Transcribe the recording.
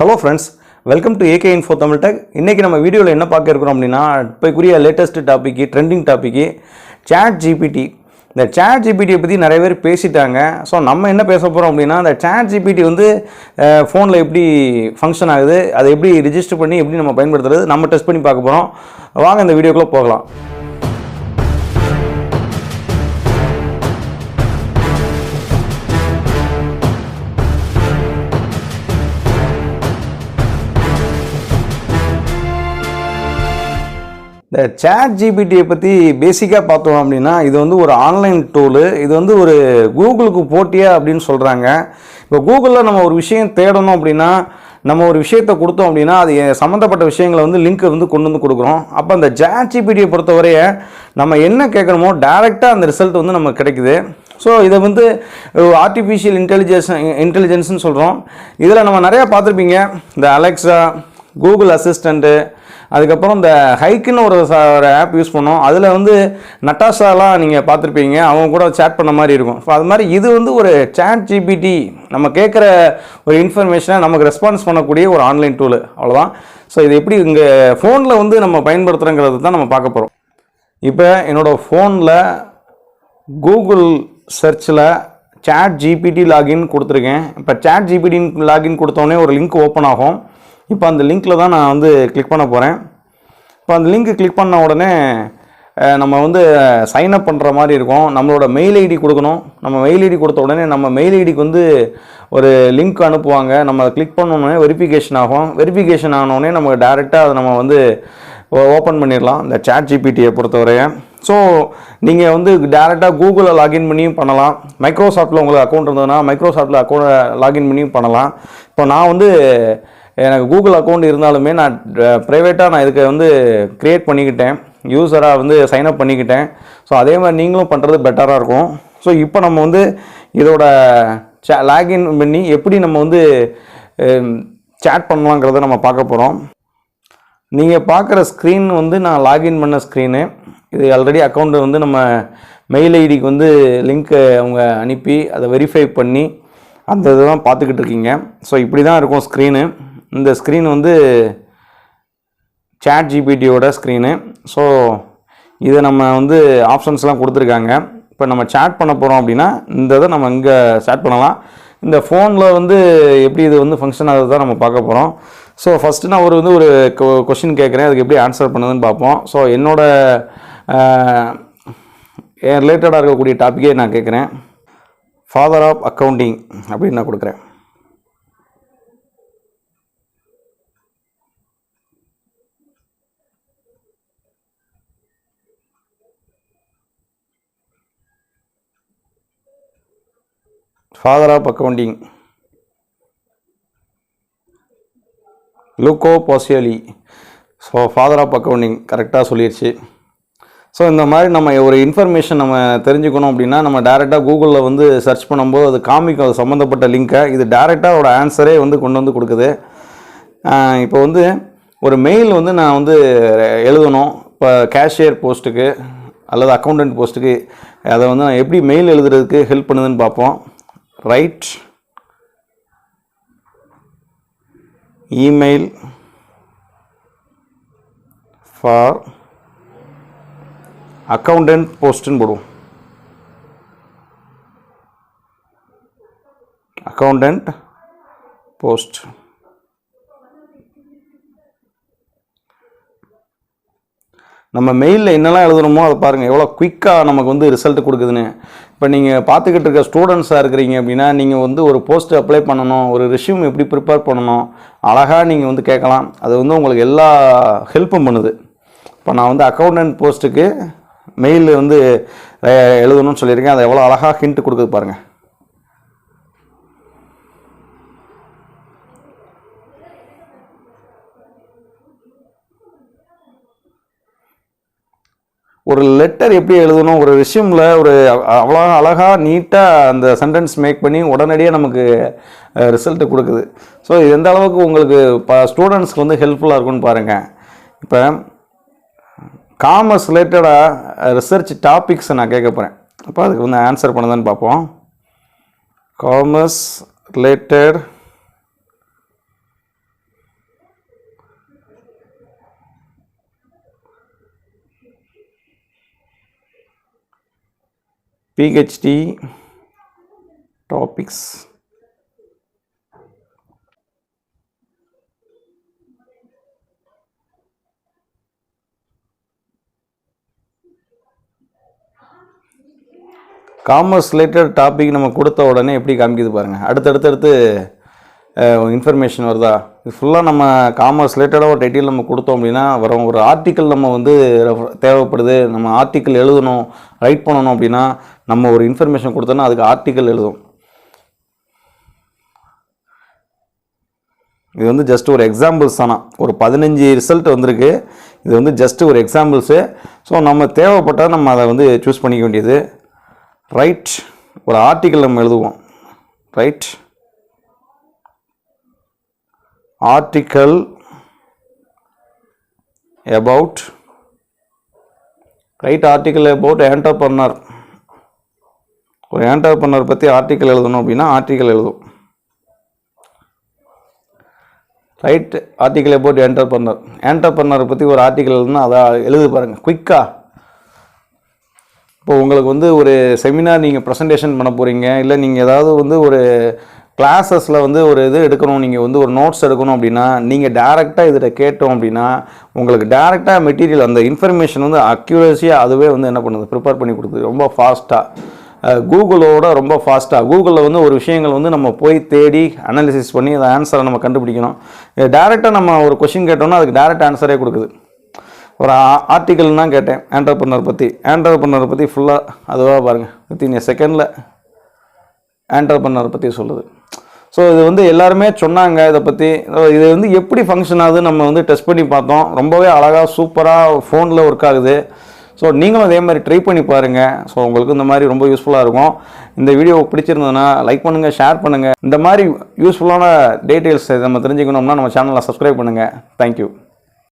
Hello friends, welcome to AK Info Tamil Tech. இன்னைக்கு நம்ம வீடியோல என்ன பார்க்க இருக்கோம் அப்படினா இப்போக்குரிய latest topic trending topic Chat GPT. இந்த Chat GPT பத்தி நிறைய பேர் பேசிட்டாங்க. சோ நம்ம என்ன பேச போறோம் அப்படினா அந்த Chat GPT வந்து ஃபோன்ல எப்படி ஃபங்க்ஷன் ஆகுது, அதை எப்படி ரெஜிஸ்டர் பண்ணி எப்படி நம்ம பயன்படுத்துறது நம்ம டெஸ்ட் பண்ணி பார்க்க போறோம். வாங்க இந்த வீடியோக்குள்ள போகலாம். இந்த Chat GPT பற்றி பேசிக்காக பார்த்தோம் அப்படின்னா இது வந்து ஒரு ஆன்லைன் டூலு. இது வந்து ஒரு கூகுளுக்கு போட்டியா அப்படின்னு சொல்கிறாங்க. இப்போ கூகுளில் நம்ம ஒரு விஷயம் தேடணும் அப்படின்னா நம்ம ஒரு விஷயத்தை கொடுத்தோம் அப்படின்னா அது சம்மந்தப்பட்ட விஷயங்களை வந்து லிங்க் வந்து கொண்டு வந்து கொடுக்குறோம். அப்போ அந்த Chat GPTயை பொறுத்தவரைய நம்ம என்ன கேட்குறோமோ டைரெக்டாக அந்த ரிசல்ட் வந்து நமக்கு கிடைக்குது. ஸோ இதை வந்து ஆர்டிஃபிஷியல் இன்டெலிஜென்ஸ்னு சொல்கிறோம். இதில் நம்ம நிறையா பார்த்துருப்பீங்க. இந்த அலெக்ஸா, கூகுள் அசிஸ்டண்ட்டு, அதுக்கப்புறம் இந்த ஹைக்குன்னு ஒரு ஆப் யூஸ் பண்ணோம். அதில் வந்து நட்டாஷாலாம் நீங்கள் பார்த்துருப்பீங்க, அவங்க கூட சேட் பண்ண மாதிரி இருக்கும். ஸோ அது மாதிரி இது வந்து ஒரு Chat GPT, நம்ம கேட்குற ஒரு இன்ஃபர்மேஷனை நமக்கு ரெஸ்பான்ஸ் பண்ணக்கூடிய ஒரு ஆன்லைன் டூலு, அவ்வளோதான். ஸோ இது எப்படி இங்கே ஃபோனில் வந்து நம்ம பயன்படுத்துகிறோங்கிறது தான் நம்ம பார்க்க போகிறோம். இப்போ என்னோடய ஃபோனில் கூகுள் சர்ச்சில் Chat GPT லாகின் கொடுத்துருக்கேன். இப்போ Chat GPT லாகின் கொடுத்தோடனே ஒரு லிங்க் ஓப்பன் ஆகும். இப்போ அந்த லிங்க்கில் தான் நான் வந்து கிளிக் பண்ண போகிறேன். இப்போ அந்த லிங்க்கு கிளிக் பண்ண உடனே நம்ம வந்து சைன் அப் பண்ணுற மாதிரி இருக்கும். நம்மளோட மெயில் ஐடி கொடுக்கணும். நம்ம மெயில் ஐடி கொடுத்த உடனே நம்ம மெயில் ஐடிக்கு வந்து ஒரு லிங்க் அனுப்புவாங்க. நம்ம அதை கிளிக் பண்ணோன்னே வெரிஃபிகேஷன் ஆகும். வெரிஃபிகேஷன் ஆனோடனே நம்ம டைரெக்டாக அதை நம்ம வந்து ஓப்பன் பண்ணிடலாம் இந்த Chat GPTயை பொறுத்தவரைய. ஸோ நீங்கள் வந்து டேரெக்டாக கூகுளில் லாகின் பண்ணியும் பண்ணலாம். மைக்ரோசாஃப்ட்டில் உங்களுக்கு அக்கௌண்ட் இருந்ததுன்னா மைக்ரோசாஃப்ட்டில் அக்கௌண்ட் லாகின் பண்ணியும் பண்ணலாம். இப்போ நான் வந்து எனக்கு கூகுள் அக்கௌண்ட் இருந்தாலுமே நான் ப்ரைவேட்டாக நான் இதுக்கு வந்து க்ரியேட் பண்ணிக்கிட்டேன், யூஸராக வந்து சைன்அப் பண்ணிக்கிட்டேன். ஸோ அதே மாதிரி நீங்களும் பண்ணுறது பெட்டராக இருக்கும். ஸோ இப்போ நம்ம வந்து இதோட லாகின் பண்ணி எப்படி நம்ம வந்து சேட் பண்ணலாங்கிறத நம்ம பார்க்க போகிறோம். நீங்கள் பார்க்குற ஸ்க்ரீன் வந்து நான் லாகின் பண்ண ஸ்க்ரீனு. இது ஆல்ரெடி அக்கௌண்ட்டு வந்து நம்ம மெயில் ஐடிக்கு வந்து லிங்க்கை அவங்க அனுப்பி அதை வெரிஃபை பண்ணி அந்த இதெல்லாம் பார்த்துக்கிட்டு இருக்கீங்க. ஸோ இப்படி தான் இருக்கும் ஸ்க்ரீனு. இந்த ஸ்க்ரீன் வந்து Chat GPTயோட ஸ்க்ரீனு. ஸோ இதை நம்ம வந்து ஆப்ஷன்ஸ்லாம் கொடுத்துருக்காங்க. இப்போ நம்ம சேட் பண்ண போகிறோம் அப்படின்னா இந்த இதை நம்ம இங்கே சேட் பண்ணலாம். இந்த ஃபோனில் வந்து எப்படி இது வந்து ஃபங்க்ஷன் ஆகுது தான் நம்ம பார்க்க போகிறோம். ஸோ ஃபஸ்ட்டு நான் ஒரு கொஷின் கேட்குறேன், அதுக்கு எப்படி ஆன்சர் பண்ணுதுன்னு பார்ப்போம். ஸோ என்னோட ரிலேட்டடாக இருக்கக்கூடிய டாப்பிக்கே நான் கேட்குறேன். ஃபாதர் ஆஃப் அக்கௌண்டிங் அப்படின்னு நான் கொடுக்குறேன். Father of accounting Luca Pacioli. So father of accounting கரெக்டாக சொல்லிடுச்சு. ஸோ இந்த மாதிரி நம்ம ஒரு இன்ஃபர்மேஷன் நம்ம தெரிஞ்சுக்கணும் அப்படின்னா நம்ம டேரெக்டாக கூகுளில் வந்து சர்ச் பண்ணும்போது அது காமிக்கும், அது சம்மந்தப்பட்ட லிங்க்கை. இது டேரெக்டாக அதோட ஆன்சரே வந்து கொண்டு வந்து கொடுக்குது. இப்போ வந்து ஒரு மெயில் வந்து நான் வந்து எழுதணும். இப்போ கேஷியர் போஸ்ட்டுக்கு அல்லது அக்கௌண்டன்ட் போஸ்ட்டுக்கு அதை வந்து நான் எப்படி மெயில் எழுதுறதுக்கு ஹெல்ப் பண்ணுதுன்னு பார்ப்போம். ரைட் இமெயில் ஃபார் அக்கௌண்டன்ட் போஸ்ட்டுன்னு போடுவோம். Accountant post. நம்ம மெயிலில் என்னெல்லாம் எழுதணுமோ அதை பாருங்கள் எவ்வளோ குயிக்காக நமக்கு வந்து ரிசல்ட் கொடுக்குதுன்னு. இப்போ நீங்கள் பார்த்துக்கிட்டு இருக்க ஸ்டூடெண்ட்ஸாக இருக்கிறீங்க அப்படின்னா நீங்கள் வந்து ஒரு போஸ்ட் அப்ளை பண்ணணும், ஒரு ரெஸ்யூம் எப்படி ப்ரிப்பேர் பண்ணணும், அழகாக நீங்கள் வந்து கேட்கலாம். அது வந்து உங்களுக்கு எல்லா ஹெல்ப்பும் பண்ணுது. இப்போ நான் வந்து அக்கௌண்டன்ட் போஸ்ட்டுக்கு மெயில் வந்து எழுதணும்னு சொல்லியிருக்கேன். அதை எவ்வளோ அழகாக ஹிண்ட் கொடுக்குது பாருங்கள். ஒரு லெட்டர் எப்படி எழுதணும், ஒரு ரெஸ்யூமில் ஒரு அவ்வளோ அழகாக நீட்டாக அந்த சென்டென்ஸ் மேக் பண்ணி உடனடியாக நமக்கு ரிசல்ட்டு கொடுக்குது. ஸோ இது எந்த அளவுக்கு உங்களுக்கு இப்போ ஸ்டூடெண்ட்ஸ்க்கு வந்து ஹெல்ப்ஃபுல்லாக இருக்குன்னு பாருங்கள். இப்போ காமர்ஸ் ரிலேட்டடாக ரிசர்ச் டாபிக்ஸை நான் கேட்க போகிறேன். அப்போ அதுக்கு வந்து ஆன்சர் பண்ணுதான்னு பார்ப்போம். Commerce related PhD topics. Commerce related topic நம்ம கொடுத்த உடனே எப்படி காமிக்குது பாருங்கள். அடுத்தடுத்து இன்ஃபர்மேஷன் வருதா? இது ஃபுல்லாக நம்ம காமர்ஸ் ரிலேட்டடாக ஒரு டைட்டில் நம்ம கொடுத்தோம் அப்படின்னா வரும். ஒரு ஆர்டிக்கல் நம்ம வந்து தேவைப்படுது, நம்ம ஆர்டிக்கல் எழுதணும், ரைட் பண்ணணும் அப்படின்னா நம்ம ஒரு இன்ஃபர்மேஷன் கொடுத்தோன்னா அதுக்கு ஆர்டிக்கல் எழுதும். இது வந்து ஜஸ்ட் ஒரு எக்ஸாம்பிள்ஸ் தானா. ஒரு 15 ரிசல்ட் வந்திருக்கு. இது வந்து ஜஸ்ட் ஒரு எக்ஸாம்பிள்ஸு. ஸோ நம்ம தேவைப்பட்டால் நம்ம அதை வந்து சூஸ் பண்ணிக்க வேண்டியது. ரைட், ஒரு ஆர்டிக்கல் நம்ம எழுதுவோம். Right article about entrepreneur. ஒரு என்டர்பிரனர் பற்றி ஆர்டிக்கல் எழுதணும் அப்படின்னா ஆர்டிக்கல் எழுதும். ரைட் ஆர்டிக்கல் about என்டர்பிரனர் பற்றி ஒரு ஆர்டிக்கல் எழுதுனா அதை எழுது பாருங்கள் குயிக்காக. இப்போ உங்களுக்கு வந்து ஒரு செமினார் நீங்கள் ப்ரெசன்டேஷன் பண்ண போகிறீங்க, இல்லை நீங்கள் ஏதாவது வந்து ஒரு கிளாஸஸில் வந்து ஒரு இது எடுக்கணும், நீங்கள் வந்து ஒரு நோட்ஸ் எடுக்கணும் அப்படின்னா நீங்கள் டேரெக்டாக இதில் கேட்டோம் அப்படின்னா உங்களுக்கு டேரெக்டாக மெட்டீரியல் அந்த இன்ஃபர்மேஷன் வந்து அக்யூரஸியாக அதுவே வந்து என்ன பண்ணுது, ப்ரிப்பேர் பண்ணி கொடுக்குது ரொம்ப ஃபாஸ்ட்டாக. கூகுளோட ரொம்ப ஃபாஸ்ட்டாக. கூகுளில் வந்து ஒரு விஷயங்கள் வந்து நம்ம போய் தேடி அனாலிசிஸ் பண்ணி அந்த ஆன்சரை நம்ம கண்டுபிடிக்கணும். டேரெக்டாக நம்ம ஒரு கொஷின் கேட்டோம்னா அதுக்கு டேரெக்ட் ஆன்சரே கொடுக்குது. ஒரு ஆர்டிக்கல் தான் கேட்டேன் என்டர்பிரனர் பற்றி ஃபுல்லாக அதுவாக பாருங்கள், வித்தின் எ செகண்டில் என்டர்பிரனர் பற்றி சொல்லுது. ஸோ இது வந்து எல்லாருமே சொன்னாங்க இதை பற்றி. இது வந்து எப்படி ஃபங்க்ஷன் ஆகுது நம்ம வந்து டெஸ்ட் பண்ணி பார்த்தோம். ரொம்பவே அழகாக சூப்பராக ஃபோனில் ஒர்க் ஆகுது. ஸோ நீங்களும் அதே மாதிரி ட்ரை பண்ணி பாருங்கள். ஸோ உங்களுக்கு இந்த மாதிரி ரொம்ப யூஸ்ஃபுல்லாக இருக்கும். இந்த வீடியோ பிடிச்சிருந்ததுன்னா லைக் பண்ணுங்கள், ஷேர் பண்ணுங்கள். இந்த மாதிரி யூஸ்ஃபுல்லான டீட்டெயில்ஸ் நம்ம தெரிஞ்சுக்கணும்னா நம்ம சேனலை சப்ஸ்கிரைப் பண்ணுங்கள். தேங்க்யூ.